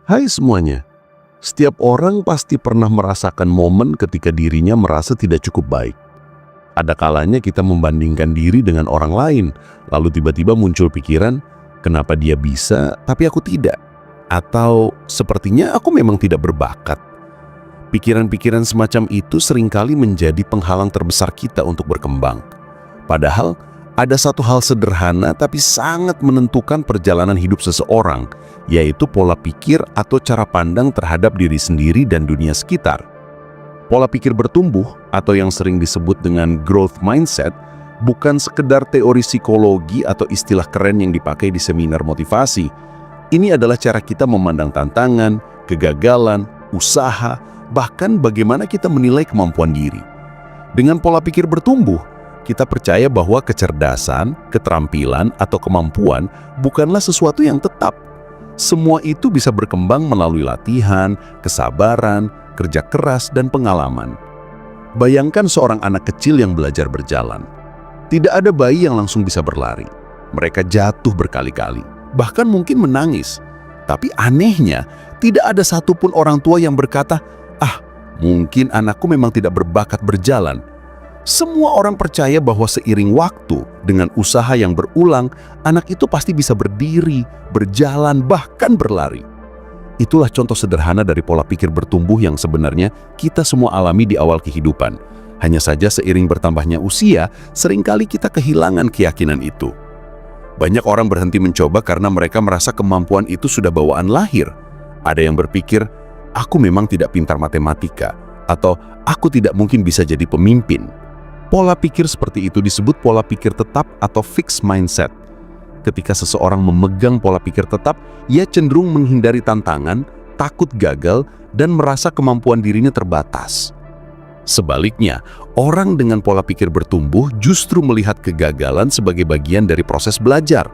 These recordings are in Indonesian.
Hai semuanya, setiap orang pasti pernah merasakan momen ketika dirinya merasa tidak cukup baik. Ada kalanya kita membandingkan diri dengan orang lain, lalu tiba-tiba muncul pikiran, kenapa dia bisa tapi aku tidak? Atau sepertinya aku memang tidak berbakat. Pikiran-pikiran semacam itu seringkali menjadi penghalang terbesar kita untuk berkembang. Padahal, ada satu hal sederhana tapi sangat menentukan perjalanan hidup seseorang, yaitu pola pikir atau cara pandang terhadap diri sendiri dan dunia sekitar. Pola pikir bertumbuh atau yang sering disebut dengan growth mindset bukan sekedar teori psikologi atau istilah keren yang dipakai di seminar motivasi. Ini adalah cara kita memandang tantangan, kegagalan, usaha, bahkan bagaimana kita menilai kemampuan diri. Dengan pola pikir bertumbuh, kita percaya bahwa kecerdasan, keterampilan, atau kemampuan bukanlah sesuatu yang tetap. Semua itu bisa berkembang melalui latihan, kesabaran, kerja keras, dan pengalaman. Bayangkan seorang anak kecil yang belajar berjalan. Tidak ada bayi yang langsung bisa berlari. Mereka jatuh berkali-kali, bahkan mungkin menangis. Tapi anehnya, tidak ada satupun orang tua yang berkata, mungkin anakku memang tidak berbakat berjalan. Semua orang percaya bahwa seiring waktu, dengan usaha yang berulang, anak itu pasti bisa berdiri, berjalan, bahkan berlari. Itulah contoh sederhana dari pola pikir bertumbuh yang sebenarnya kita semua alami di awal kehidupan. Hanya saja seiring bertambahnya usia, seringkali kita kehilangan keyakinan itu. Banyak orang berhenti mencoba karena mereka merasa kemampuan itu sudah bawaan lahir. Ada yang berpikir, aku memang tidak pintar matematika, atau aku tidak mungkin bisa jadi pemimpin. Pola pikir seperti itu disebut pola pikir tetap atau fixed mindset. Ketika seseorang memegang pola pikir tetap, ia cenderung menghindari tantangan, takut gagal, dan merasa kemampuan dirinya terbatas. Sebaliknya, orang dengan pola pikir bertumbuh justru melihat kegagalan sebagai bagian dari proses belajar.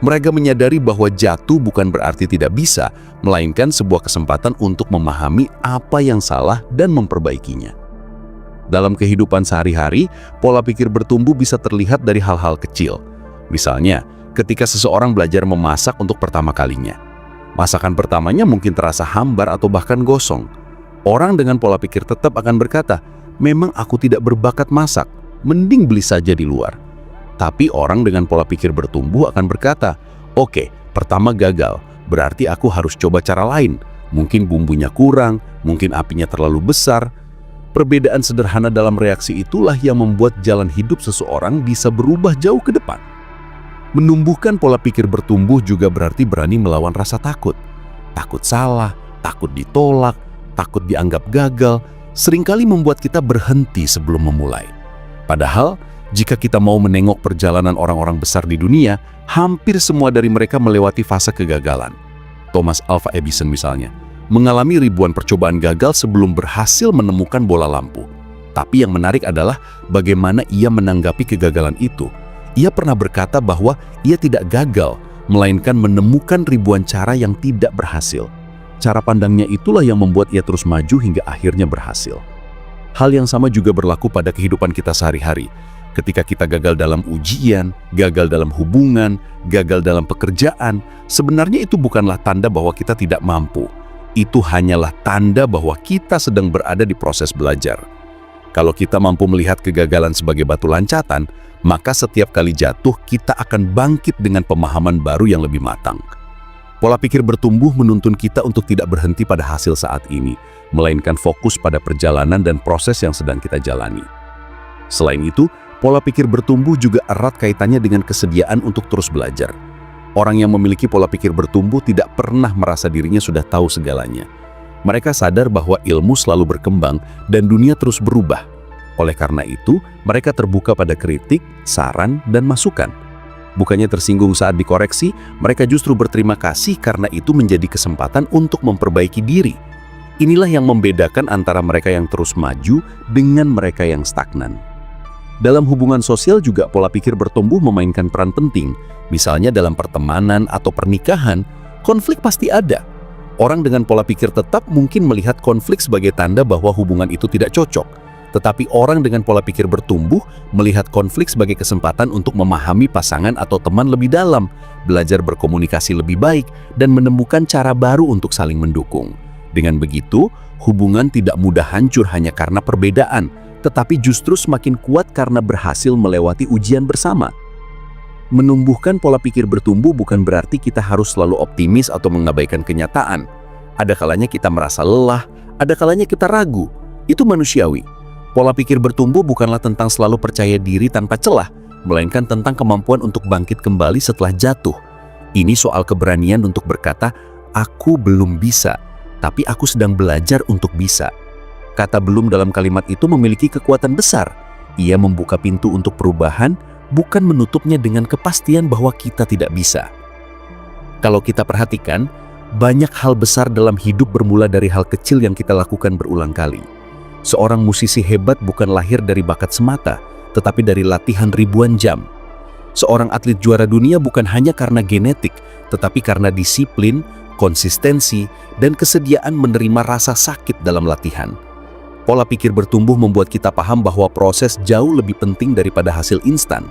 Mereka menyadari bahwa jatuh bukan berarti tidak bisa, melainkan sebuah kesempatan untuk memahami apa yang salah dan memperbaikinya. Dalam kehidupan sehari-hari, pola pikir bertumbuh bisa terlihat dari hal-hal kecil. Misalnya, ketika seseorang belajar memasak untuk pertama kalinya. Masakan pertamanya mungkin terasa hambar atau bahkan gosong. Orang dengan pola pikir tetap akan berkata, memang aku tidak berbakat masak, mending beli saja di luar. Tapi orang dengan pola pikir bertumbuh akan berkata, oke, pertama gagal, berarti aku harus coba cara lain. Mungkin bumbunya kurang, mungkin apinya terlalu besar. Perbedaan sederhana dalam reaksi itulah yang membuat jalan hidup seseorang bisa berubah jauh ke depan. Menumbuhkan pola pikir bertumbuh juga berarti berani melawan rasa takut. Takut salah, takut ditolak, takut dianggap gagal, seringkali membuat kita berhenti sebelum memulai. Padahal, jika kita mau menengok perjalanan orang-orang besar di dunia, hampir semua dari mereka melewati fase kegagalan. Thomas Alva Edison misalnya, mengalami ribuan percobaan gagal sebelum berhasil menemukan bola lampu. Tapi yang menarik adalah bagaimana ia menanggapi kegagalan itu. Ia pernah berkata bahwa ia tidak gagal, melainkan menemukan ribuan cara yang tidak berhasil. Cara pandangnya itulah yang membuat ia terus maju hingga akhirnya berhasil. Hal yang sama juga berlaku pada kehidupan kita sehari-hari. Ketika kita gagal dalam ujian, gagal dalam hubungan, gagal dalam pekerjaan, sebenarnya itu bukanlah tanda bahwa kita tidak mampu. Itu hanyalah tanda bahwa kita sedang berada di proses belajar. Kalau kita mampu melihat kegagalan sebagai batu loncatan, maka setiap kali jatuh kita akan bangkit dengan pemahaman baru yang lebih matang. Pola pikir bertumbuh menuntun kita untuk tidak berhenti pada hasil saat ini, melainkan fokus pada perjalanan dan proses yang sedang kita jalani. Selain itu, pola pikir bertumbuh juga erat kaitannya dengan kesediaan untuk terus belajar. Orang yang memiliki pola pikir bertumbuh tidak pernah merasa dirinya sudah tahu segalanya. Mereka sadar bahwa ilmu selalu berkembang dan dunia terus berubah. Oleh karena itu, mereka terbuka pada kritik, saran, dan masukan. Bukannya tersinggung saat dikoreksi, mereka justru berterima kasih karena itu menjadi kesempatan untuk memperbaiki diri. Inilah yang membedakan antara mereka yang terus maju dengan mereka yang stagnan. Dalam hubungan sosial juga pola pikir bertumbuh memainkan peran penting. Misalnya dalam pertemanan atau pernikahan, konflik pasti ada. Orang dengan pola pikir tetap mungkin melihat konflik sebagai tanda bahwa hubungan itu tidak cocok. Tetapi orang dengan pola pikir bertumbuh melihat konflik sebagai kesempatan untuk memahami pasangan atau teman lebih dalam, belajar berkomunikasi lebih baik, dan menemukan cara baru untuk saling mendukung. Dengan begitu, hubungan tidak mudah hancur hanya karena perbedaan, tetapi justru semakin kuat karena berhasil melewati ujian bersama. Menumbuhkan pola pikir bertumbuh bukan berarti kita harus selalu optimis atau mengabaikan kenyataan. Ada kalanya kita merasa lelah, ada kalanya kita ragu. Itu manusiawi. Pola pikir bertumbuh bukanlah tentang selalu percaya diri tanpa celah, melainkan tentang kemampuan untuk bangkit kembali setelah jatuh. Ini soal keberanian untuk berkata, "Aku belum bisa, tapi aku sedang belajar untuk bisa." Kata "belum" dalam kalimat itu memiliki kekuatan besar. Ia membuka pintu untuk perubahan, bukan menutupnya dengan kepastian bahwa kita tidak bisa. Kalau kita perhatikan, banyak hal besar dalam hidup bermula dari hal kecil yang kita lakukan berulang kali. Seorang musisi hebat bukan lahir dari bakat semata, tetapi dari latihan ribuan jam. Seorang atlet juara dunia bukan hanya karena genetik, tetapi karena disiplin, konsistensi, dan kesediaan menerima rasa sakit dalam latihan. Pola pikir bertumbuh membuat kita paham bahwa proses jauh lebih penting daripada hasil instan.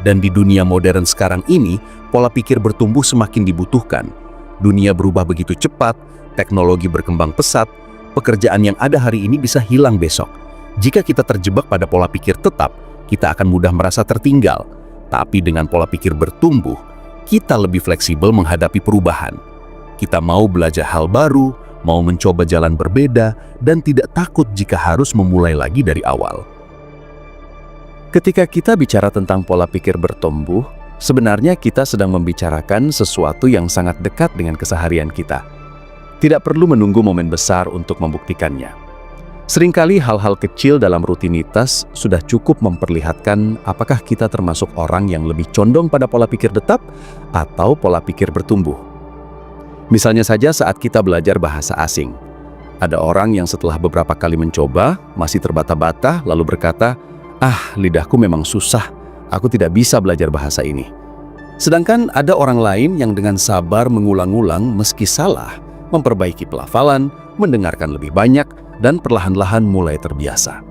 Dan di dunia modern sekarang ini, pola pikir bertumbuh semakin dibutuhkan. Dunia berubah begitu cepat, teknologi berkembang pesat, pekerjaan yang ada hari ini bisa hilang besok. Jika kita terjebak pada pola pikir tetap, kita akan mudah merasa tertinggal. Tapi dengan pola pikir bertumbuh, kita lebih fleksibel menghadapi perubahan. Kita mau belajar hal baru, mau mencoba jalan berbeda, dan tidak takut jika harus memulai lagi dari awal. Ketika kita bicara tentang pola pikir bertumbuh, sebenarnya kita sedang membicarakan sesuatu yang sangat dekat dengan keseharian kita. Tidak perlu menunggu momen besar untuk membuktikannya. Seringkali hal-hal kecil dalam rutinitas sudah cukup memperlihatkan apakah kita termasuk orang yang lebih condong pada pola pikir tetap atau pola pikir bertumbuh. Misalnya saja saat kita belajar bahasa asing. Ada orang yang setelah beberapa kali mencoba, masih terbata-bata lalu berkata, lidahku memang susah, aku tidak bisa belajar bahasa ini. Sedangkan ada orang lain yang dengan sabar mengulang-ulang meski salah, memperbaiki pelafalan, mendengarkan lebih banyak, dan perlahan-lahan mulai terbiasa.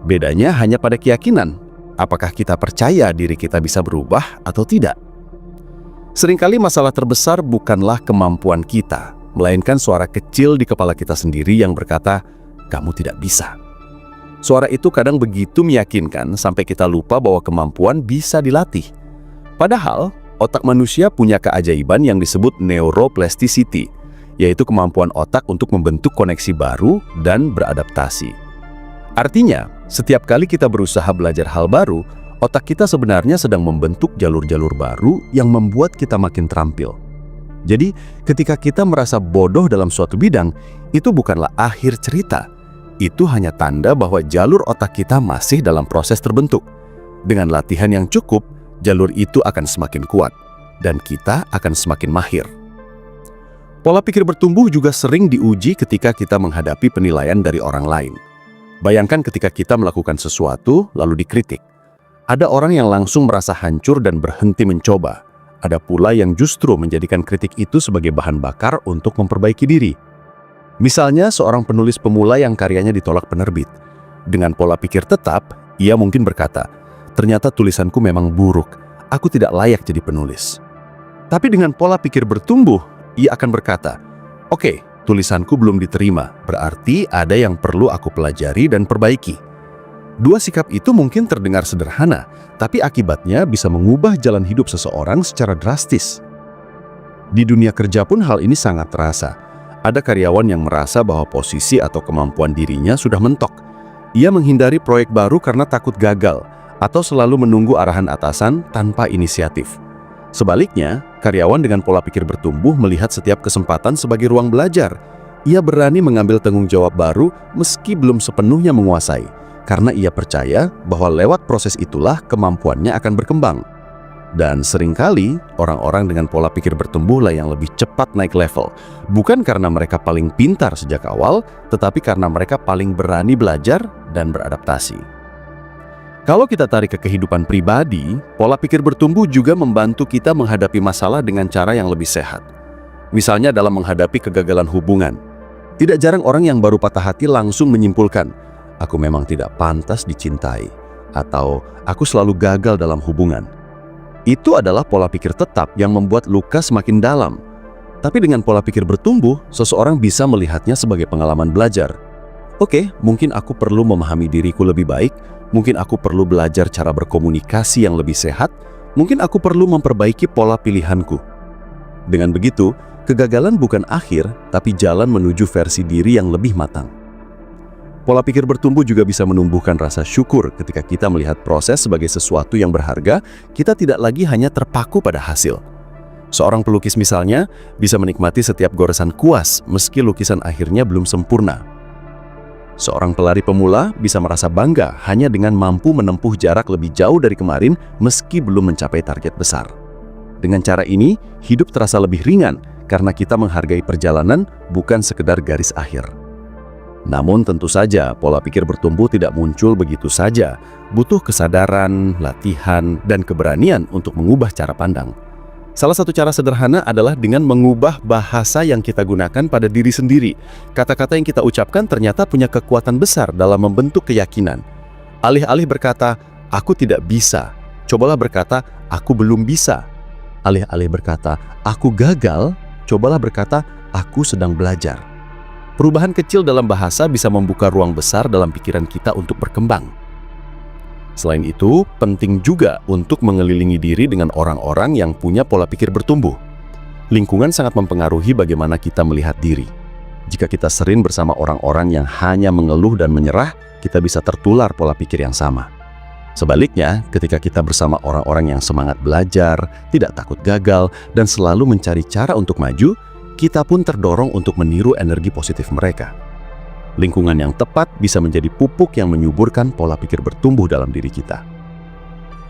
Bedanya hanya pada keyakinan, apakah kita percaya diri kita bisa berubah atau tidak. Seringkali masalah terbesar bukanlah kemampuan kita, melainkan suara kecil di kepala kita sendiri yang berkata, "Kamu tidak bisa." Suara itu kadang begitu meyakinkan sampai kita lupa bahwa kemampuan bisa dilatih. Padahal, otak manusia punya keajaiban yang disebut neuroplasticity, yaitu kemampuan otak untuk membentuk koneksi baru dan beradaptasi. Artinya, setiap kali kita berusaha belajar hal baru, otak kita sebenarnya sedang membentuk jalur-jalur baru yang membuat kita makin terampil. Jadi, ketika kita merasa bodoh dalam suatu bidang, itu bukanlah akhir cerita. Itu hanya tanda bahwa jalur otak kita masih dalam proses terbentuk. Dengan latihan yang cukup, jalur itu akan semakin kuat, dan kita akan semakin mahir. Pola pikir bertumbuh juga sering diuji ketika kita menghadapi penilaian dari orang lain. Bayangkan ketika kita melakukan sesuatu lalu dikritik. Ada orang yang langsung merasa hancur dan berhenti mencoba. Ada pula yang justru menjadikan kritik itu sebagai bahan bakar untuk memperbaiki diri. Misalnya seorang penulis pemula yang karyanya ditolak penerbit. Dengan pola pikir tetap, ia mungkin berkata, "Ternyata tulisanku memang buruk, aku tidak layak jadi penulis." Tapi dengan pola pikir bertumbuh, ia akan berkata, "Oke, tulisanku belum diterima, berarti ada yang perlu aku pelajari dan perbaiki." Dua sikap itu mungkin terdengar sederhana, tapi akibatnya bisa mengubah jalan hidup seseorang secara drastis. Di dunia kerja pun hal ini sangat terasa. Ada karyawan yang merasa bahwa posisi atau kemampuan dirinya sudah mentok. Ia menghindari proyek baru karena takut gagal, atau selalu menunggu arahan atasan tanpa inisiatif. Sebaliknya, karyawan dengan pola pikir bertumbuh melihat setiap kesempatan sebagai ruang belajar. Ia berani mengambil tanggung jawab baru meski belum sepenuhnya menguasai, karena ia percaya bahwa lewat proses itulah kemampuannya akan berkembang. Dan seringkali, orang-orang dengan pola pikir bertumbuhlah yang lebih cepat naik level. Bukan karena mereka paling pintar sejak awal, tetapi karena mereka paling berani belajar dan beradaptasi. Kalau kita tarik ke kehidupan pribadi, pola pikir bertumbuh juga membantu kita menghadapi masalah dengan cara yang lebih sehat. Misalnya dalam menghadapi kegagalan hubungan. Tidak jarang orang yang baru patah hati langsung menyimpulkan, aku memang tidak pantas dicintai, atau aku selalu gagal dalam hubungan. Itu adalah pola pikir tetap yang membuat luka semakin dalam. Tapi dengan pola pikir bertumbuh, seseorang bisa melihatnya sebagai pengalaman belajar. Oke, mungkin aku perlu memahami diriku lebih baik, mungkin aku perlu belajar cara berkomunikasi yang lebih sehat, mungkin aku perlu memperbaiki pola pilihanku. Dengan begitu, kegagalan bukan akhir, tapi jalan menuju versi diri yang lebih matang. Pola pikir bertumbuh juga bisa menumbuhkan rasa syukur ketika kita melihat proses sebagai sesuatu yang berharga, kita tidak lagi hanya terpaku pada hasil. Seorang pelukis misalnya bisa menikmati setiap goresan kuas meski lukisan akhirnya belum sempurna. Seorang pelari pemula bisa merasa bangga hanya dengan mampu menempuh jarak lebih jauh dari kemarin meski belum mencapai target besar. Dengan cara ini, hidup terasa lebih ringan karena kita menghargai perjalanan bukan sekedar garis akhir. Namun tentu saja pola pikir bertumbuh tidak muncul begitu saja, butuh kesadaran, latihan, dan keberanian untuk mengubah cara pandang. Salah satu cara sederhana adalah dengan mengubah bahasa yang kita gunakan pada diri sendiri. Kata-kata yang kita ucapkan ternyata punya kekuatan besar dalam membentuk keyakinan. Alih-alih berkata, "Aku tidak bisa," cobalah berkata, "Aku belum bisa." Alih-alih berkata, "Aku gagal," cobalah berkata, "Aku sedang belajar." Perubahan kecil dalam bahasa bisa membuka ruang besar dalam pikiran kita untuk berkembang. Selain itu, penting juga untuk mengelilingi diri dengan orang-orang yang punya pola pikir bertumbuh. Lingkungan sangat mempengaruhi bagaimana kita melihat diri. Jika kita sering bersama orang-orang yang hanya mengeluh dan menyerah, kita bisa tertular pola pikir yang sama. Sebaliknya, ketika kita bersama orang-orang yang semangat belajar, tidak takut gagal, dan selalu mencari cara untuk maju, kita pun terdorong untuk meniru energi positif mereka. Lingkungan yang tepat bisa menjadi pupuk yang menyuburkan pola pikir bertumbuh dalam diri kita.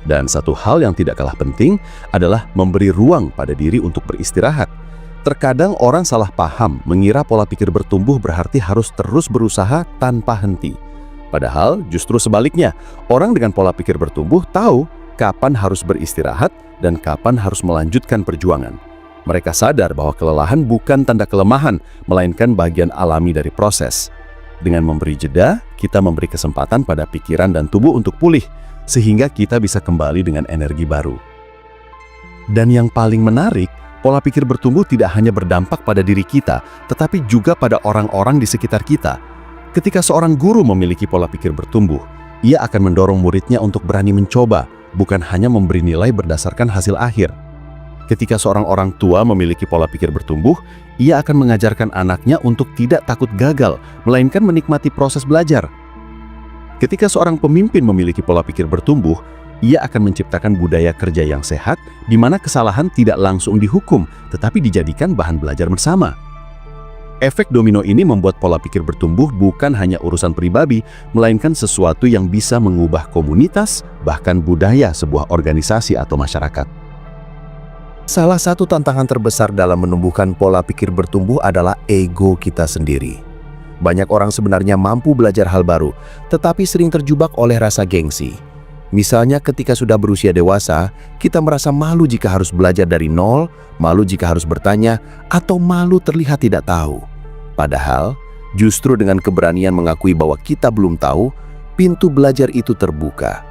Dan satu hal yang tidak kalah penting adalah memberi ruang pada diri untuk beristirahat. Terkadang orang salah paham mengira pola pikir bertumbuh berarti harus terus berusaha tanpa henti. Padahal justru sebaliknya, orang dengan pola pikir bertumbuh tahu kapan harus beristirahat dan kapan harus melanjutkan perjuangan. Mereka sadar bahwa kelelahan bukan tanda kelemahan, melainkan bagian alami dari proses. Dengan memberi jeda, kita memberi kesempatan pada pikiran dan tubuh untuk pulih, sehingga kita bisa kembali dengan energi baru. Dan yang paling menarik, pola pikir bertumbuh tidak hanya berdampak pada diri kita, tetapi juga pada orang-orang di sekitar kita. Ketika seorang guru memiliki pola pikir bertumbuh, ia akan mendorong muridnya untuk berani mencoba, bukan hanya memberi nilai berdasarkan hasil akhir. Ketika seorang orang tua memiliki pola pikir bertumbuh, ia akan mengajarkan anaknya untuk tidak takut gagal, melainkan menikmati proses belajar. Ketika seorang pemimpin memiliki pola pikir bertumbuh, ia akan menciptakan budaya kerja yang sehat, di mana kesalahan tidak langsung dihukum, tetapi dijadikan bahan belajar bersama. Efek domino ini membuat pola pikir bertumbuh bukan hanya urusan pribadi, melainkan sesuatu yang bisa mengubah komunitas, bahkan budaya sebuah organisasi atau masyarakat. Salah satu tantangan terbesar dalam menumbuhkan pola pikir bertumbuh adalah ego kita sendiri. Banyak orang sebenarnya mampu belajar hal baru, tetapi sering terjebak oleh rasa gengsi. Misalnya ketika sudah berusia dewasa, kita merasa malu jika harus belajar dari nol, malu jika harus bertanya, atau malu terlihat tidak tahu. Padahal, justru dengan keberanian mengakui bahwa kita belum tahu, pintu belajar itu terbuka.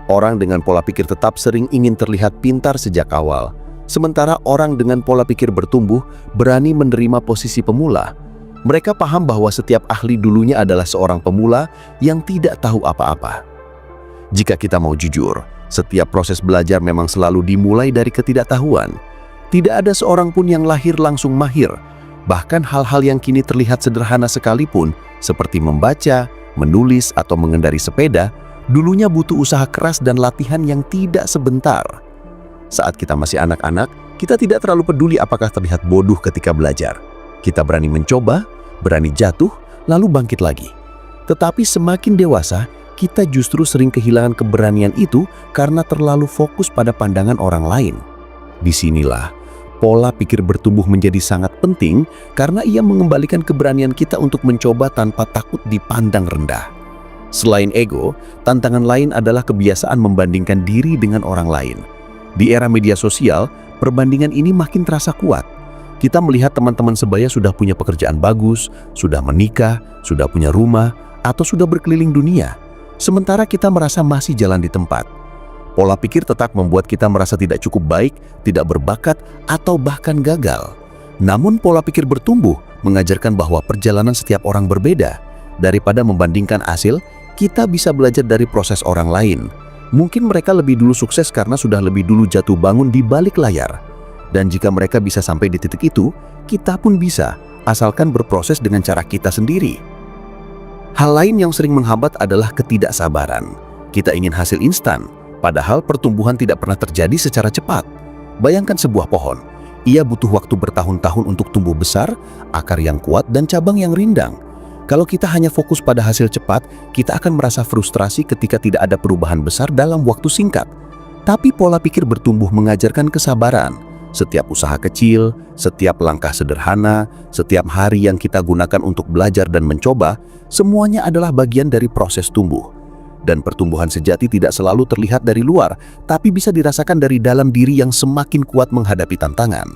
Orang dengan pola pikir tetap sering ingin terlihat pintar sejak awal. Sementara orang dengan pola pikir bertumbuh berani menerima posisi pemula. Mereka paham bahwa setiap ahli dulunya adalah seorang pemula yang tidak tahu apa-apa. Jika kita mau jujur, setiap proses belajar memang selalu dimulai dari ketidaktahuan. Tidak ada seorang pun yang lahir langsung mahir. Bahkan hal-hal yang kini terlihat sederhana sekalipun, seperti membaca, menulis, atau mengendari sepeda, dulunya butuh usaha keras dan latihan yang tidak sebentar. Saat kita masih anak-anak, kita tidak terlalu peduli apakah terlihat bodoh ketika belajar. Kita berani mencoba, berani jatuh, lalu bangkit lagi. Tetapi semakin dewasa, kita justru sering kehilangan keberanian itu karena terlalu fokus pada pandangan orang lain. Disinilah, pola pikir bertumbuh menjadi sangat penting karena ia mengembalikan keberanian kita untuk mencoba tanpa takut dipandang rendah. Selain ego, tantangan lain adalah kebiasaan membandingkan diri dengan orang lain. Di era media sosial, perbandingan ini makin terasa kuat. Kita melihat teman-teman sebaya sudah punya pekerjaan bagus, sudah menikah, sudah punya rumah, atau sudah berkeliling dunia, sementara kita merasa masih jalan di tempat. Pola pikir tetap membuat kita merasa tidak cukup baik, tidak berbakat, atau bahkan gagal. Namun pola pikir bertumbuh mengajarkan bahwa perjalanan setiap orang berbeda. Daripada membandingkan hasil, kita bisa belajar dari proses orang lain. Mungkin mereka lebih dulu sukses karena sudah lebih dulu jatuh bangun di balik layar. Dan jika mereka bisa sampai di titik itu, kita pun bisa, asalkan berproses dengan cara kita sendiri. Hal lain yang sering menghambat adalah ketidaksabaran. Kita ingin hasil instan, padahal pertumbuhan tidak pernah terjadi secara cepat. Bayangkan sebuah pohon. Ia butuh waktu bertahun-tahun untuk tumbuh besar, akar yang kuat, dan cabang yang rindang. Kalau kita hanya fokus pada hasil cepat, kita akan merasa frustrasi ketika tidak ada perubahan besar dalam waktu singkat. Tapi pola pikir bertumbuh mengajarkan kesabaran. Setiap usaha kecil, setiap langkah sederhana, setiap hari yang kita gunakan untuk belajar dan mencoba, semuanya adalah bagian dari proses tumbuh. Dan pertumbuhan sejati tidak selalu terlihat dari luar, tapi bisa dirasakan dari dalam diri yang semakin kuat menghadapi tantangan.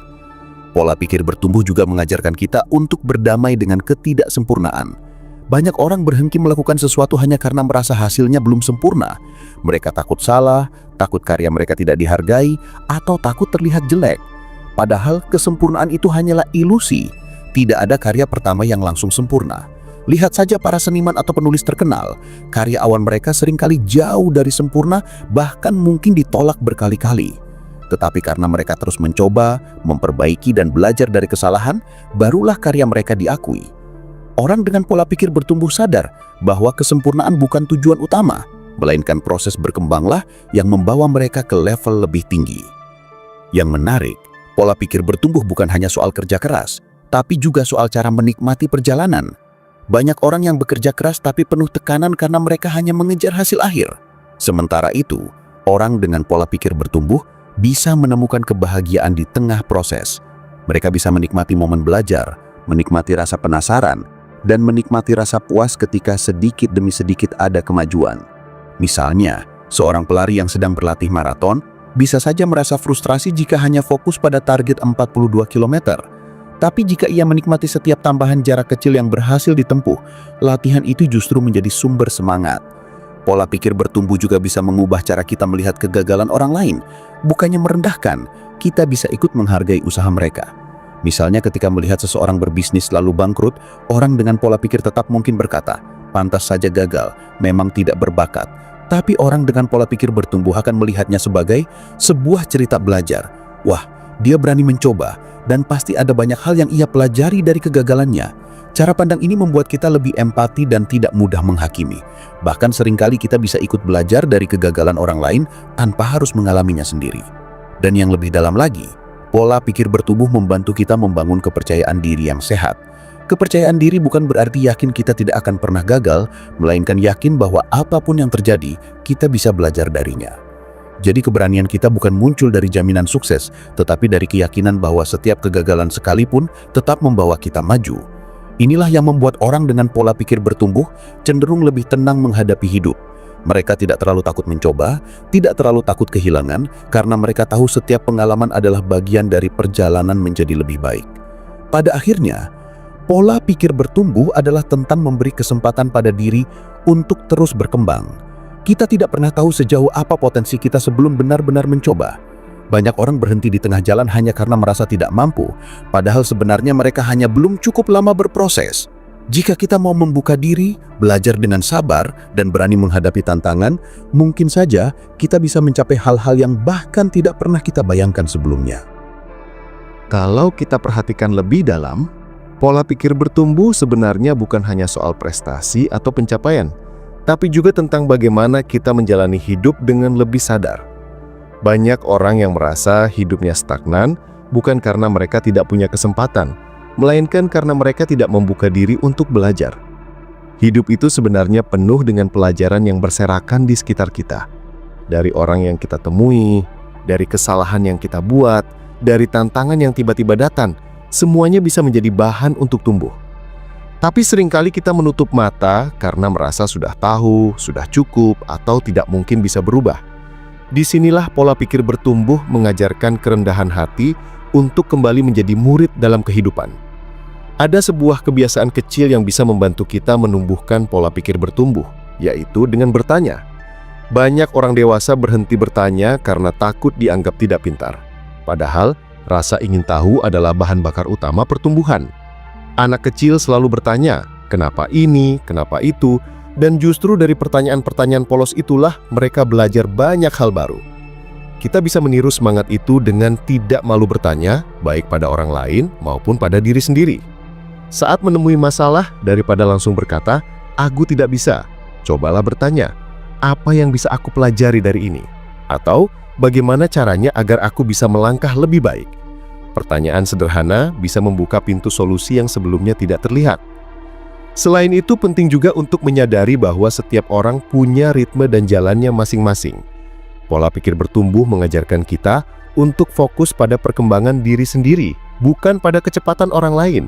Pola pikir bertumbuh juga mengajarkan kita untuk berdamai dengan ketidaksempurnaan. Banyak orang berhenti melakukan sesuatu hanya karena merasa hasilnya belum sempurna. Mereka takut salah, takut karya mereka tidak dihargai, atau takut terlihat jelek. Padahal kesempurnaan itu hanyalah ilusi. Tidak ada karya pertama yang langsung sempurna. Lihat saja para seniman atau penulis terkenal. Karya awal mereka seringkali jauh dari sempurna, bahkan mungkin ditolak berkali-kali. Tetapi karena mereka terus mencoba, memperbaiki, dan belajar dari kesalahan, barulah karya mereka diakui. Orang dengan pola pikir bertumbuh sadar bahwa kesempurnaan bukan tujuan utama, melainkan proses berkembanglah yang membawa mereka ke level lebih tinggi. Yang menarik, pola pikir bertumbuh bukan hanya soal kerja keras, tapi juga soal cara menikmati perjalanan. Banyak orang yang bekerja keras tapi penuh tekanan karena mereka hanya mengejar hasil akhir. Sementara itu, orang dengan pola pikir bertumbuh bisa menemukan kebahagiaan di tengah proses. Mereka bisa menikmati momen belajar, menikmati rasa penasaran, dan menikmati rasa puas ketika sedikit demi sedikit ada kemajuan. Misalnya, seorang pelari yang sedang berlatih maraton bisa saja merasa frustrasi jika hanya fokus pada target 42 km. Tapi jika ia menikmati setiap tambahan jarak kecil yang berhasil ditempuh, latihan itu justru menjadi sumber semangat. Pola pikir bertumbuh juga bisa mengubah cara kita melihat kegagalan orang lain. Bukannya merendahkan, kita bisa ikut menghargai usaha mereka. Misalnya ketika melihat seseorang berbisnis lalu bangkrut, orang dengan pola pikir tetap mungkin berkata, pantas saja gagal, memang tidak berbakat. Tapi orang dengan pola pikir bertumbuh akan melihatnya sebagai sebuah cerita belajar. Wah, dia berani mencoba, dan pasti ada banyak hal yang ia pelajari dari kegagalannya. Cara pandang ini membuat kita lebih empati dan tidak mudah menghakimi. Bahkan seringkali kita bisa ikut belajar dari kegagalan orang lain tanpa harus mengalaminya sendiri. Dan yang lebih dalam lagi, pola pikir bertumbuh membantu kita membangun kepercayaan diri yang sehat. Kepercayaan diri bukan berarti yakin kita tidak akan pernah gagal, melainkan yakin bahwa apapun yang terjadi, kita bisa belajar darinya. Jadi keberanian kita bukan muncul dari jaminan sukses, tetapi dari keyakinan bahwa setiap kegagalan sekalipun tetap membawa kita maju. Inilah yang membuat orang dengan pola pikir bertumbuh cenderung lebih tenang menghadapi hidup. Mereka tidak terlalu takut mencoba, tidak terlalu takut kehilangan, karena mereka tahu setiap pengalaman adalah bagian dari perjalanan menjadi lebih baik. Pada akhirnya, pola pikir bertumbuh adalah tentang memberi kesempatan pada diri untuk terus berkembang. Kita tidak pernah tahu sejauh apa potensi kita sebelum benar-benar mencoba. Banyak orang berhenti di tengah jalan hanya karena merasa tidak mampu, padahal sebenarnya mereka hanya belum cukup lama berproses. Jika kita mau membuka diri, belajar dengan sabar, dan berani menghadapi tantangan, mungkin saja kita bisa mencapai hal-hal yang bahkan tidak pernah kita bayangkan sebelumnya. Kalau kita perhatikan lebih dalam, pola pikir bertumbuh sebenarnya bukan hanya soal prestasi atau pencapaian, tapi juga tentang bagaimana kita menjalani hidup dengan lebih sadar. Banyak orang yang merasa hidupnya stagnan bukan karena mereka tidak punya kesempatan, melainkan karena mereka tidak membuka diri untuk belajar. Hidup itu sebenarnya penuh dengan pelajaran yang berserakan di sekitar kita. Dari orang yang kita temui, dari kesalahan yang kita buat, dari tantangan yang tiba-tiba datang, semuanya bisa menjadi bahan untuk tumbuh. Tapi seringkali kita menutup mata karena merasa sudah tahu, sudah cukup, atau tidak mungkin bisa berubah. Disinilah pola pikir bertumbuh mengajarkan kerendahan hati untuk kembali menjadi murid dalam kehidupan. Ada sebuah kebiasaan kecil yang bisa membantu kita menumbuhkan pola pikir bertumbuh, yaitu dengan bertanya. Banyak orang dewasa berhenti bertanya karena takut dianggap tidak pintar. Padahal, rasa ingin tahu adalah bahan bakar utama pertumbuhan. Anak kecil selalu bertanya, kenapa ini, kenapa itu, dan justru dari pertanyaan-pertanyaan polos itulah mereka belajar banyak hal baru. Kita bisa meniru semangat itu dengan tidak malu bertanya, baik pada orang lain maupun pada diri sendiri. Saat menemui masalah, daripada langsung berkata, "Aku tidak bisa," cobalah bertanya, "Apa yang bisa aku pelajari dari ini?" Atau, "Bagaimana caranya agar aku bisa melangkah lebih baik?" Pertanyaan sederhana bisa membuka pintu solusi yang sebelumnya tidak terlihat. Selain itu, penting juga untuk menyadari bahwa setiap orang punya ritme dan jalannya masing-masing. Pola pikir bertumbuh mengajarkan kita untuk fokus pada perkembangan diri sendiri, bukan pada kecepatan orang lain.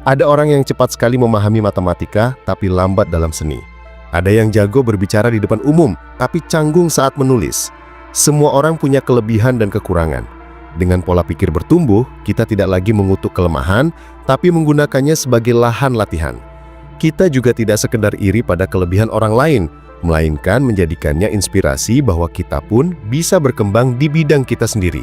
Ada orang yang cepat sekali memahami matematika, tapi lambat dalam seni. Ada yang jago berbicara di depan umum, tapi canggung saat menulis. Semua orang punya kelebihan dan kekurangan. Dengan pola pikir bertumbuh, kita tidak lagi mengutuk kelemahan, tapi menggunakannya sebagai lahan latihan. Kita juga tidak sekedar iri pada kelebihan orang lain, melainkan menjadikannya inspirasi bahwa kita pun bisa berkembang di bidang kita sendiri.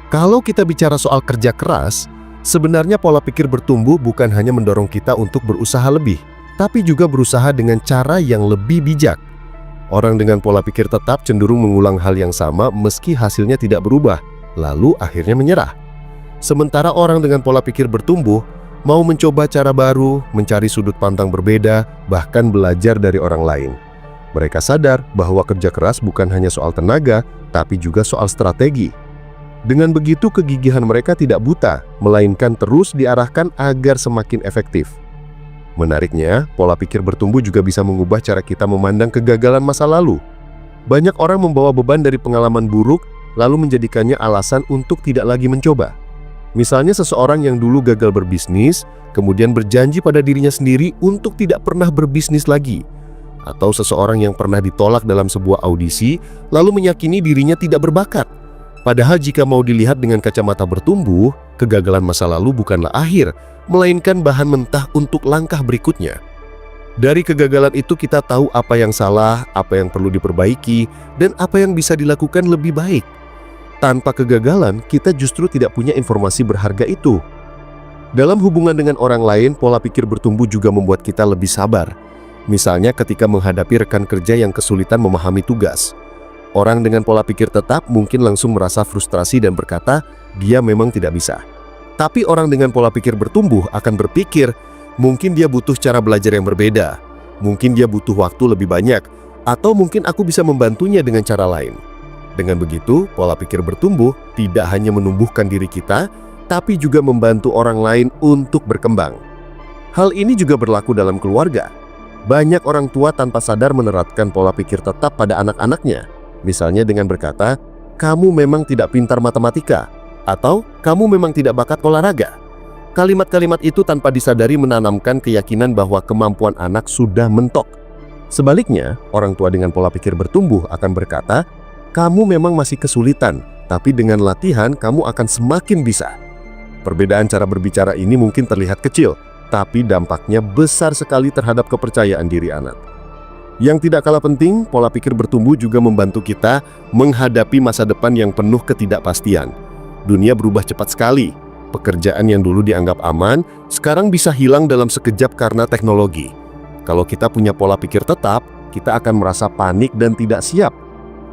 Kalau kita bicara soal kerja keras, sebenarnya pola pikir bertumbuh bukan hanya mendorong kita untuk berusaha lebih, tapi juga berusaha dengan cara yang lebih bijak. Orang dengan pola pikir tetap cenderung mengulang hal yang sama meski hasilnya tidak berubah, lalu akhirnya menyerah. Sementara orang dengan pola pikir bertumbuh mau mencoba cara baru, mencari sudut pandang berbeda, bahkan belajar dari orang lain. Mereka sadar bahwa kerja keras bukan hanya soal tenaga, tapi juga soal strategi. Dengan begitu, kegigihan mereka tidak buta, melainkan terus diarahkan agar semakin efektif. Menariknya, pola pikir bertumbuh juga bisa mengubah cara kita memandang kegagalan masa lalu. Banyak orang membawa beban dari pengalaman buruk, lalu menjadikannya alasan untuk tidak lagi mencoba. Misalnya seseorang yang dulu gagal berbisnis, kemudian berjanji pada dirinya sendiri untuk tidak pernah berbisnis lagi. Atau seseorang yang pernah ditolak dalam sebuah audisi, lalu meyakini dirinya tidak berbakat. Padahal jika mau dilihat dengan kacamata bertumbuh, kegagalan masa lalu bukanlah akhir, melainkan bahan mentah untuk langkah berikutnya. Dari kegagalan itu kita tahu apa yang salah, apa yang perlu diperbaiki, dan apa yang bisa dilakukan lebih baik. Tanpa kegagalan, kita justru tidak punya informasi berharga itu. Dalam hubungan dengan orang lain, pola pikir bertumbuh juga membuat kita lebih sabar. Misalnya ketika menghadapi rekan kerja yang kesulitan memahami tugas. Orang dengan pola pikir tetap mungkin langsung merasa frustrasi dan berkata, dia memang tidak bisa. Tapi orang dengan pola pikir bertumbuh akan berpikir, mungkin dia butuh cara belajar yang berbeda, mungkin dia butuh waktu lebih banyak, atau mungkin aku bisa membantunya dengan cara lain. Dengan begitu, pola pikir bertumbuh tidak hanya menumbuhkan diri kita, tapi juga membantu orang lain untuk berkembang. Hal ini juga berlaku dalam keluarga. Banyak orang tua tanpa sadar menerapkan pola pikir tetap pada anak-anaknya. Misalnya dengan berkata, kamu memang tidak pintar matematika, atau kamu memang tidak bakat olahraga. Kalimat-kalimat itu tanpa disadari menanamkan keyakinan bahwa kemampuan anak sudah mentok. Sebaliknya, orang tua dengan pola pikir bertumbuh akan berkata, kamu memang masih kesulitan, tapi dengan latihan kamu akan semakin bisa. Perbedaan cara berbicara ini mungkin terlihat kecil, tapi dampaknya besar sekali terhadap kepercayaan diri anak. Yang tidak kalah penting, pola pikir bertumbuh juga membantu kita menghadapi masa depan yang penuh ketidakpastian. Dunia berubah cepat sekali. Pekerjaan yang dulu dianggap aman, sekarang bisa hilang dalam sekejap karena teknologi. Kalau kita punya pola pikir tetap, kita akan merasa panik dan tidak siap.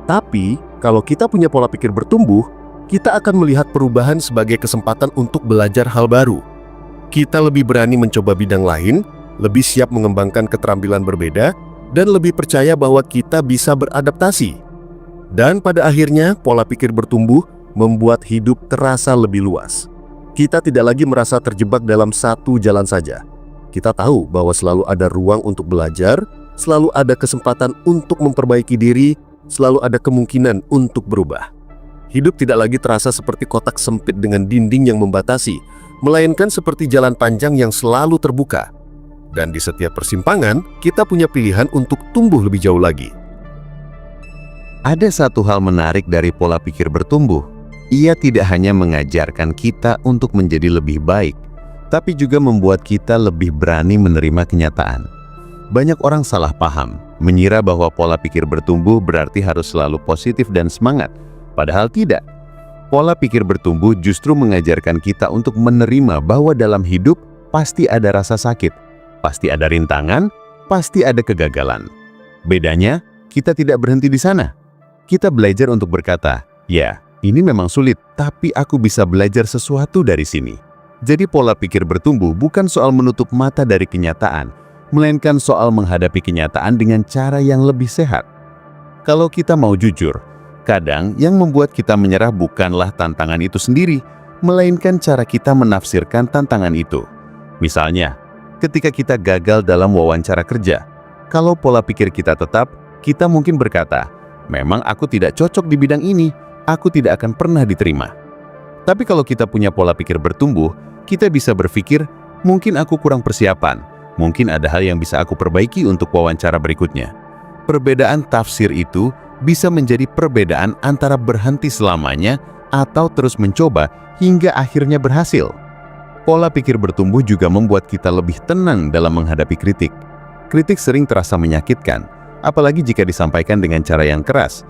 Tapi, kalau kita punya pola pikir bertumbuh, kita akan melihat perubahan sebagai kesempatan untuk belajar hal baru. Kita lebih berani mencoba bidang lain, lebih siap mengembangkan keterampilan berbeda, dan lebih percaya bahwa kita bisa beradaptasi. Dan pada akhirnya, pola pikir bertumbuh membuat hidup terasa lebih luas. Kita tidak lagi merasa terjebak dalam satu jalan saja. Kita tahu bahwa selalu ada ruang untuk belajar, selalu ada kesempatan untuk memperbaiki diri, selalu ada kemungkinan untuk berubah. Hidup tidak lagi terasa seperti kotak sempit dengan dinding yang membatasi, melainkan seperti jalan panjang yang selalu terbuka. Dan di setiap persimpangan, kita punya pilihan untuk tumbuh lebih jauh lagi. Ada satu hal menarik dari pola pikir bertumbuh. Ia tidak hanya mengajarkan kita untuk menjadi lebih baik, tapi juga membuat kita lebih berani menerima kenyataan. Banyak orang salah paham, mengira bahwa pola pikir bertumbuh berarti harus selalu positif dan semangat. Padahal tidak. Pola pikir bertumbuh justru mengajarkan kita untuk menerima bahwa dalam hidup pasti ada rasa sakit, pasti ada rintangan, pasti ada kegagalan. Bedanya, kita tidak berhenti di sana. Kita belajar untuk berkata, ya, ini memang sulit, tapi aku bisa belajar sesuatu dari sini. Jadi pola pikir bertumbuh bukan soal menutup mata dari kenyataan, melainkan soal menghadapi kenyataan dengan cara yang lebih sehat. Kalau kita mau jujur, kadang yang membuat kita menyerah bukanlah tantangan itu sendiri, melainkan cara kita menafsirkan tantangan itu. Misalnya, ketika kita gagal dalam wawancara kerja, kalau pola pikir kita tetap, kita mungkin berkata, memang aku tidak cocok di bidang ini, aku tidak akan pernah diterima. Tapi kalau kita punya pola pikir bertumbuh, kita bisa berpikir, mungkin aku kurang persiapan, mungkin ada hal yang bisa aku perbaiki untuk wawancara berikutnya. Perbedaan tafsir itu bisa menjadi perbedaan antara berhenti selamanya atau terus mencoba hingga akhirnya berhasil. Pola pikir bertumbuh juga membuat kita lebih tenang dalam menghadapi kritik. Kritik sering terasa menyakitkan, apalagi jika disampaikan dengan cara yang keras.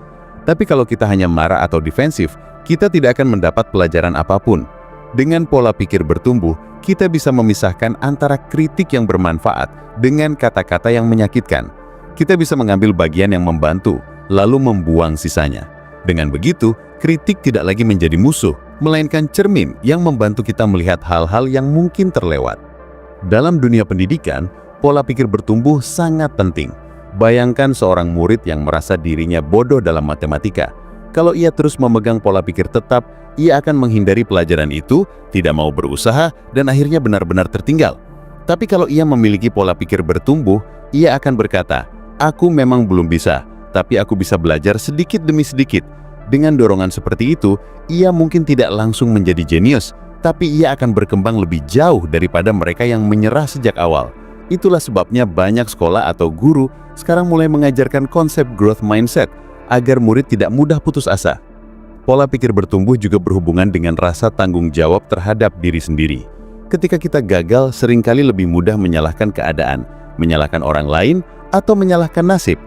Tapi kalau kita hanya marah atau defensif, kita tidak akan mendapat pelajaran apapun. Dengan pola pikir bertumbuh, kita bisa memisahkan antara kritik yang bermanfaat dengan kata-kata yang menyakitkan. Kita bisa mengambil bagian yang membantu, lalu membuang sisanya. Dengan begitu, kritik tidak lagi menjadi musuh, melainkan cermin yang membantu kita melihat hal-hal yang mungkin terlewat. Dalam dunia pendidikan, pola pikir bertumbuh sangat penting. Bayangkan seorang murid yang merasa dirinya bodoh dalam matematika. Kalau ia terus memegang pola pikir tetap, ia akan menghindari pelajaran itu, tidak mau berusaha, dan akhirnya benar-benar tertinggal. Tapi kalau ia memiliki pola pikir bertumbuh, ia akan berkata, aku memang belum bisa, tapi aku bisa belajar sedikit demi sedikit. Dengan dorongan seperti itu, ia mungkin tidak langsung menjadi jenius, tapi ia akan berkembang lebih jauh daripada mereka yang menyerah sejak awal. Itulah sebabnya banyak sekolah atau guru sekarang mulai mengajarkan konsep growth mindset, agar murid tidak mudah putus asa. Pola pikir bertumbuh juga berhubungan dengan rasa tanggung jawab terhadap diri sendiri. Ketika kita gagal, seringkali lebih mudah menyalahkan keadaan, menyalahkan orang lain, atau menyalahkan nasib.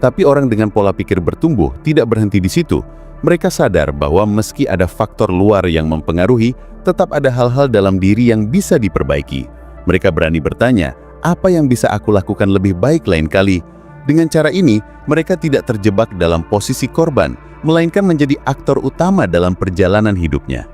Tapi orang dengan pola pikir bertumbuh tidak berhenti di situ. Mereka sadar bahwa meski ada faktor luar yang mempengaruhi, tetap ada hal-hal dalam diri yang bisa diperbaiki. Mereka berani bertanya, apa yang bisa aku lakukan lebih baik lain kali? Dengan cara ini, mereka tidak terjebak dalam posisi korban, melainkan menjadi aktor utama dalam perjalanan hidupnya.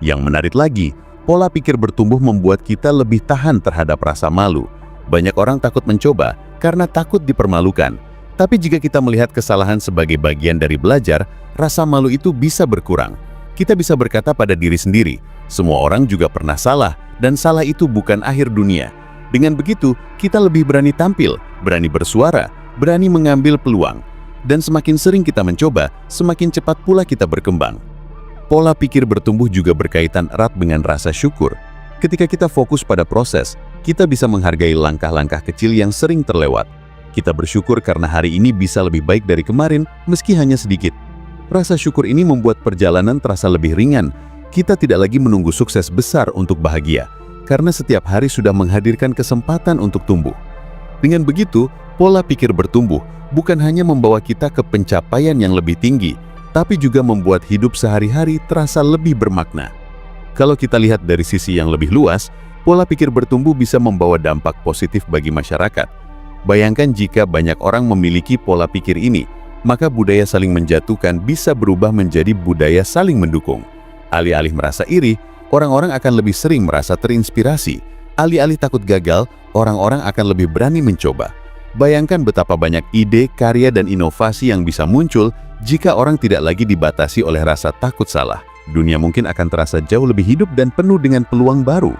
Yang menarik lagi, pola pikir bertumbuh membuat kita lebih tahan terhadap rasa malu. Banyak orang takut mencoba karena takut dipermalukan. Tapi jika kita melihat kesalahan sebagai bagian dari belajar, rasa malu itu bisa berkurang. Kita bisa berkata pada diri sendiri, semua orang juga pernah salah, dan salah itu bukan akhir dunia. Dengan begitu, kita lebih berani tampil, berani bersuara, berani mengambil peluang. Dan semakin sering kita mencoba, semakin cepat pula kita berkembang. Pola pikir bertumbuh juga berkaitan erat dengan rasa syukur. Ketika kita fokus pada proses, kita bisa menghargai langkah-langkah kecil yang sering terlewat. Kita bersyukur karena hari ini bisa lebih baik dari kemarin, meski hanya sedikit. Rasa syukur ini membuat perjalanan terasa lebih ringan. Kita tidak lagi menunggu sukses besar untuk bahagia, karena setiap hari sudah menghadirkan kesempatan untuk tumbuh. Dengan begitu, pola pikir bertumbuh bukan hanya membawa kita ke pencapaian yang lebih tinggi, tapi juga membuat hidup sehari-hari terasa lebih bermakna. Kalau kita lihat dari sisi yang lebih luas, pola pikir bertumbuh bisa membawa dampak positif bagi masyarakat. Bayangkan jika banyak orang memiliki pola pikir ini, maka budaya saling menjatuhkan bisa berubah menjadi budaya saling mendukung. Alih-alih merasa iri, orang-orang akan lebih sering merasa terinspirasi. Alih-alih takut gagal, orang-orang akan lebih berani mencoba. Bayangkan betapa banyak ide, karya, dan inovasi yang bisa muncul jika orang tidak lagi dibatasi oleh rasa takut salah. Dunia mungkin akan terasa jauh lebih hidup dan penuh dengan peluang baru.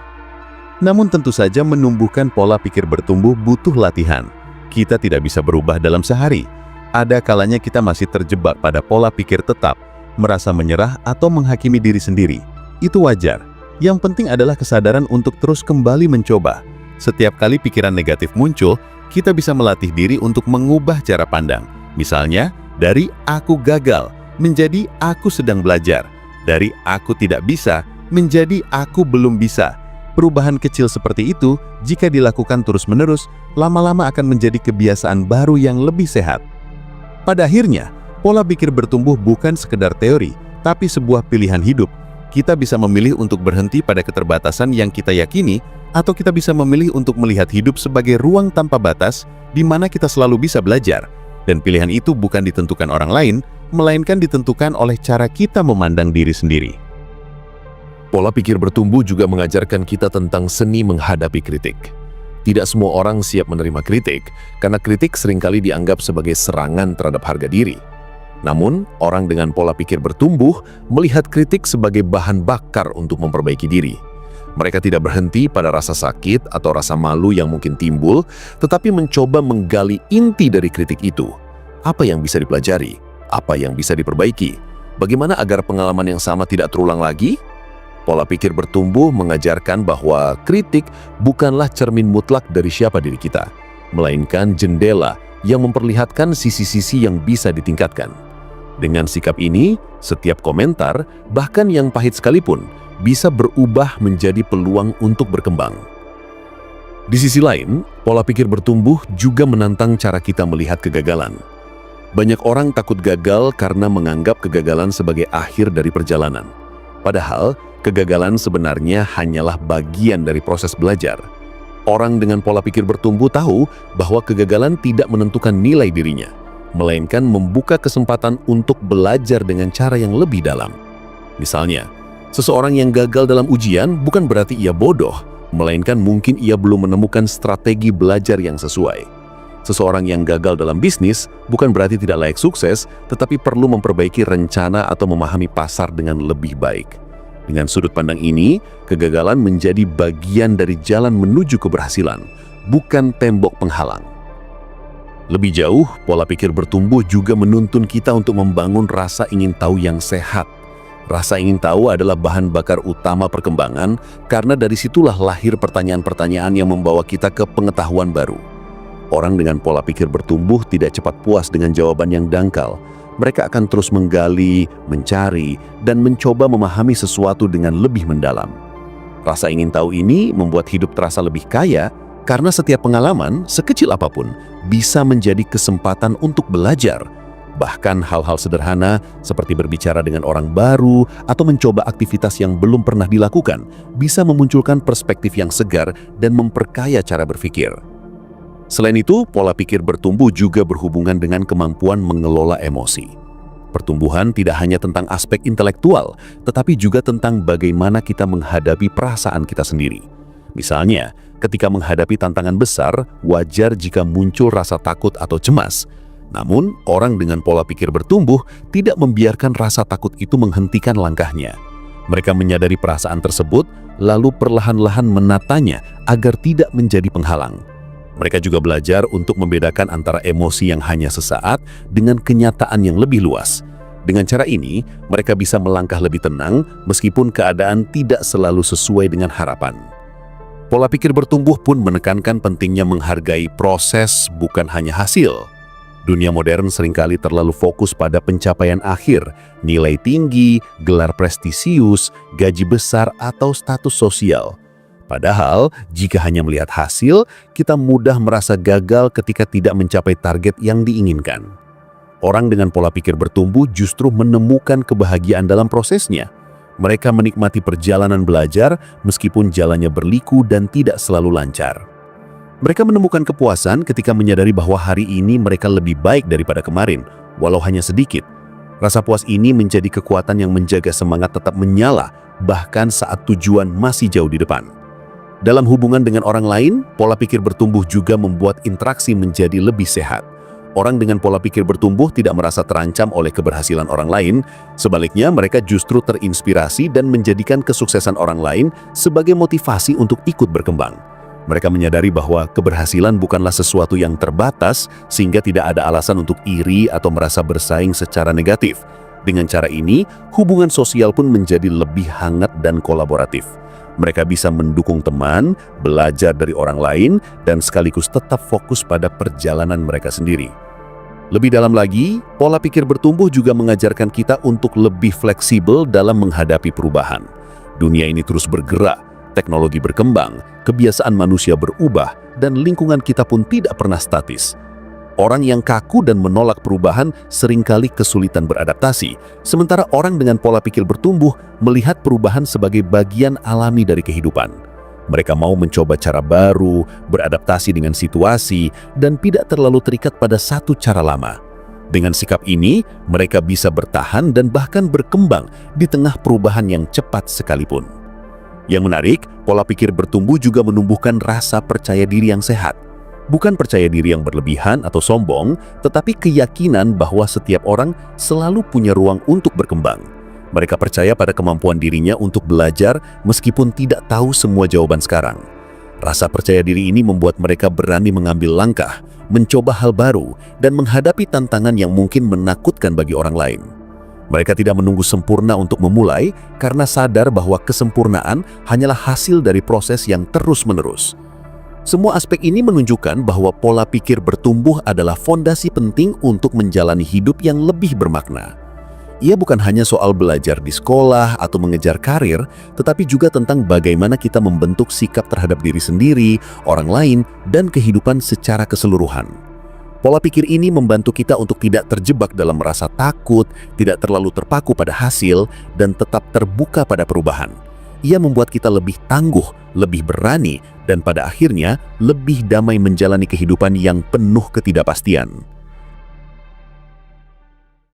Namun tentu saja menumbuhkan pola pikir bertumbuh butuh latihan. Kita tidak bisa berubah dalam sehari. Ada kalanya kita masih terjebak pada pola pikir tetap, merasa menyerah atau menghakimi diri sendiri. Itu wajar. Yang penting adalah kesadaran untuk terus kembali mencoba. Setiap kali pikiran negatif muncul, kita bisa melatih diri untuk mengubah cara pandang. Misalnya, dari aku gagal menjadi aku sedang belajar. Dari aku tidak bisa menjadi aku belum bisa. Perubahan kecil seperti itu, jika dilakukan terus-menerus, lama-lama akan menjadi kebiasaan baru yang lebih sehat. Pada akhirnya, pola pikir bertumbuh bukan sekedar teori, tapi sebuah pilihan hidup. Kita bisa memilih untuk berhenti pada keterbatasan yang kita yakini, atau kita bisa memilih untuk melihat hidup sebagai ruang tanpa batas, di mana kita selalu bisa belajar. Dan pilihan itu bukan ditentukan orang lain, melainkan ditentukan oleh cara kita memandang diri sendiri. Pola pikir bertumbuh juga mengajarkan kita tentang seni menghadapi kritik. Tidak semua orang siap menerima kritik, karena kritik seringkali dianggap sebagai serangan terhadap harga diri. Namun, orang dengan pola pikir bertumbuh melihat kritik sebagai bahan bakar untuk memperbaiki diri. Mereka tidak berhenti pada rasa sakit atau rasa malu yang mungkin timbul, tetapi mencoba menggali inti dari kritik itu. Apa yang bisa dipelajari? Apa yang bisa diperbaiki? Bagaimana agar pengalaman yang sama tidak terulang lagi? Pola pikir bertumbuh mengajarkan bahwa kritik bukanlah cermin mutlak dari siapa diri kita, melainkan jendela yang memperlihatkan sisi-sisi yang bisa ditingkatkan. Dengan sikap ini, setiap komentar, bahkan yang pahit sekalipun, bisa berubah menjadi peluang untuk berkembang. Di sisi lain, pola pikir bertumbuh juga menantang cara kita melihat kegagalan. Banyak orang takut gagal karena menganggap kegagalan sebagai akhir dari perjalanan. Padahal, kegagalan sebenarnya hanyalah bagian dari proses belajar. Orang dengan pola pikir bertumbuh tahu bahwa kegagalan tidak menentukan nilai dirinya, melainkan membuka kesempatan untuk belajar dengan cara yang lebih dalam. Misalnya, seseorang yang gagal dalam ujian bukan berarti ia bodoh, melainkan mungkin ia belum menemukan strategi belajar yang sesuai. Seseorang yang gagal dalam bisnis bukan berarti tidak layak sukses, tetapi perlu memperbaiki rencana atau memahami pasar dengan lebih baik. Dengan sudut pandang ini, kegagalan menjadi bagian dari jalan menuju keberhasilan, bukan tembok penghalang. Lebih jauh, pola pikir bertumbuh juga menuntun kita untuk membangun rasa ingin tahu yang sehat. Rasa ingin tahu adalah bahan bakar utama perkembangan, karena dari situlah lahir pertanyaan-pertanyaan yang membawa kita ke pengetahuan baru. Orang dengan pola pikir bertumbuh tidak cepat puas dengan jawaban yang dangkal. Mereka akan terus menggali, mencari, dan mencoba memahami sesuatu dengan lebih mendalam. Rasa ingin tahu ini membuat hidup terasa lebih kaya, karena setiap pengalaman, sekecil apapun, bisa menjadi kesempatan untuk belajar. Bahkan hal-hal sederhana seperti berbicara dengan orang baru atau mencoba aktivitas yang belum pernah dilakukan bisa memunculkan perspektif yang segar dan memperkaya cara berpikir. Selain itu, pola pikir bertumbuh juga berhubungan dengan kemampuan mengelola emosi. Pertumbuhan tidak hanya tentang aspek intelektual, tetapi juga tentang bagaimana kita menghadapi perasaan kita sendiri. Misalnya, ketika menghadapi tantangan besar, wajar jika muncul rasa takut atau cemas. Namun, orang dengan pola pikir bertumbuh tidak membiarkan rasa takut itu menghentikan langkahnya. Mereka menyadari perasaan tersebut, lalu perlahan-lahan menatanya agar tidak menjadi penghalang. Mereka juga belajar untuk membedakan antara emosi yang hanya sesaat dengan kenyataan yang lebih luas. Dengan cara ini, mereka bisa melangkah lebih tenang meskipun keadaan tidak selalu sesuai dengan harapan. Pola pikir bertumbuh pun menekankan pentingnya menghargai proses, bukan hanya hasil. Dunia modern seringkali terlalu fokus pada pencapaian akhir, nilai tinggi, gelar prestisius, gaji besar, atau status sosial. Padahal, jika hanya melihat hasil, kita mudah merasa gagal ketika tidak mencapai target yang diinginkan. Orang dengan pola pikir bertumbuh justru menemukan kebahagiaan dalam prosesnya. Mereka menikmati perjalanan belajar meskipun jalannya berliku dan tidak selalu lancar. Mereka menemukan kepuasan ketika menyadari bahwa hari ini mereka lebih baik daripada kemarin, walau hanya sedikit. Rasa puas ini menjadi kekuatan yang menjaga semangat tetap menyala, bahkan saat tujuan masih jauh di depan. Dalam hubungan dengan orang lain, pola pikir bertumbuh juga membuat interaksi menjadi lebih sehat. Orang dengan pola pikir bertumbuh tidak merasa terancam oleh keberhasilan orang lain, sebaliknya mereka justru terinspirasi dan menjadikan kesuksesan orang lain sebagai motivasi untuk ikut berkembang. Mereka menyadari bahwa keberhasilan bukanlah sesuatu yang terbatas, sehingga tidak ada alasan untuk iri atau merasa bersaing secara negatif. Dengan cara ini, hubungan sosial pun menjadi lebih hangat dan kolaboratif. Mereka bisa mendukung teman, belajar dari orang lain, dan sekaligus tetap fokus pada perjalanan mereka sendiri. Lebih dalam lagi, pola pikir bertumbuh juga mengajarkan kita untuk lebih fleksibel dalam menghadapi perubahan. Dunia ini terus bergerak, Teknologi berkembang, kebiasaan manusia berubah, dan lingkungan kita pun tidak pernah statis. Orang yang kaku dan menolak perubahan seringkali kesulitan beradaptasi, sementara orang dengan pola pikir bertumbuh melihat perubahan sebagai bagian alami dari kehidupan. Mereka mau mencoba cara baru, beradaptasi dengan situasi, dan tidak terlalu terikat pada satu cara lama. Dengan sikap ini, mereka bisa bertahan dan bahkan berkembang di tengah perubahan yang cepat sekalipun. Yang menarik, pola pikir bertumbuh juga menumbuhkan rasa percaya diri yang sehat. Bukan percaya diri yang berlebihan atau sombong, tetapi keyakinan bahwa setiap orang selalu punya ruang untuk berkembang. Mereka percaya pada kemampuan dirinya untuk belajar meskipun tidak tahu semua jawaban sekarang. Rasa percaya diri ini membuat mereka berani mengambil langkah, mencoba hal baru, dan menghadapi tantangan yang mungkin menakutkan bagi orang lain. Mereka tidak menunggu sempurna untuk memulai karena sadar bahwa kesempurnaan hanyalah hasil dari proses yang terus-menerus. Semua aspek ini menunjukkan bahwa pola pikir bertumbuh adalah fondasi penting untuk menjalani hidup yang lebih bermakna. Ia bukan hanya soal belajar di sekolah atau mengejar karir, tetapi juga tentang bagaimana kita membentuk sikap terhadap diri sendiri, orang lain, dan kehidupan secara keseluruhan. Pola pikir ini membantu kita untuk tidak terjebak dalam rasa takut, tidak terlalu terpaku pada hasil, dan tetap terbuka pada perubahan. Ia membuat kita lebih tangguh, lebih berani, dan pada akhirnya lebih damai menjalani kehidupan yang penuh ketidakpastian.